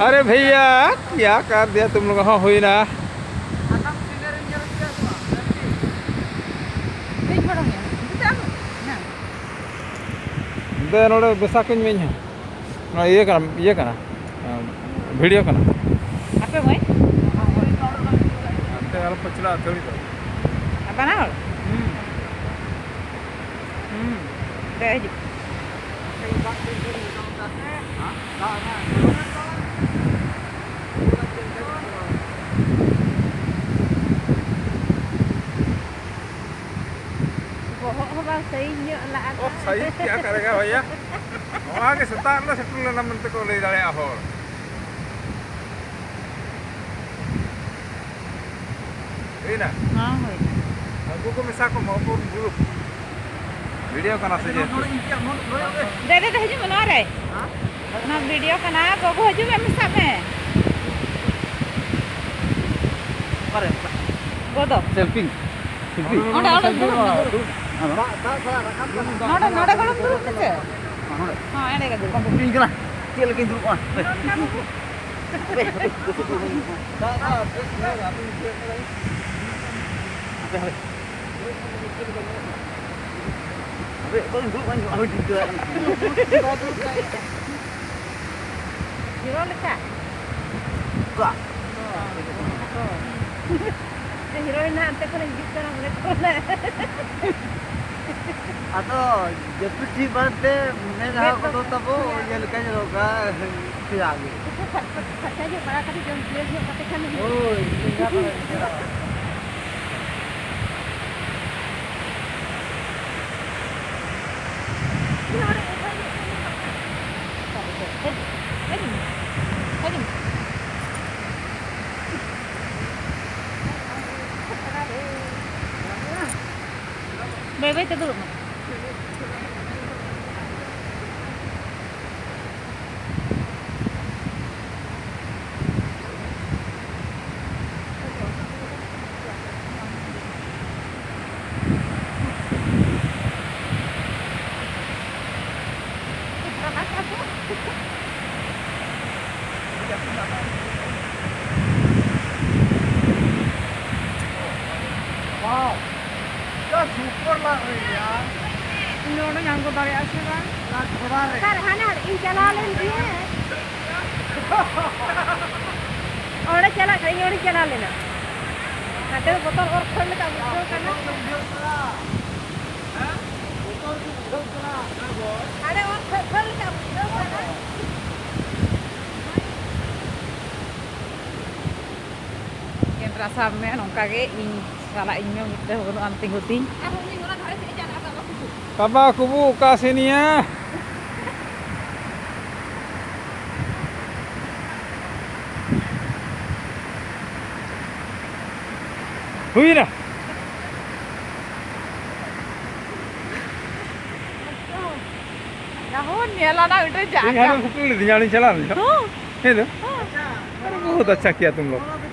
अरे भैया क्या कर दिया तुम लोग। हाँ हुई ना दे नोड़े बेसाकिन में ये करना वीडियो करना apa boy ते अल पचला थोड़ी तो apa nah deh aja सही सही क्या करेगा भैया वहाँ के सतार ला सेटल लेना मनते को ले जाए आहोर हुई ना हाँ हुई ना aku ko misa ko maupun grup video kana saja दे हजू मना रे ना वीडियो का ना बाबू हजू में मिसा में अरे गोदो selfie ओंडे ओंडे नोडे नोडे गलम दुरुप से हां एडे का दुरुप पिंग कना तेल के दुरुप आ अबे कौन दुरुप आ अबे टिक हीरो लिखा का हीरोइन अंते को हिंदी करना बोले कौन है atau jatuh di bante mereka kalau tahu ya lekanya loga lagi saja para kali jam 12 katakan oh enggak baik-baik itu dulu. wow super lah ya ini orang yang gue dari Asia kan lah benar hana ini jalan dia orang jalan kali ini orang jalan lena nanti botol और खोल का video करना अरे और खोल का video करना camera सामने नongka ge ing salah inyo gitu untuk anting-anting Papa aku buka sini ya हुई ना yahun nyala na udah jaga ini harus pukul di jalan itu बहुत अच्छा किया तुम लोग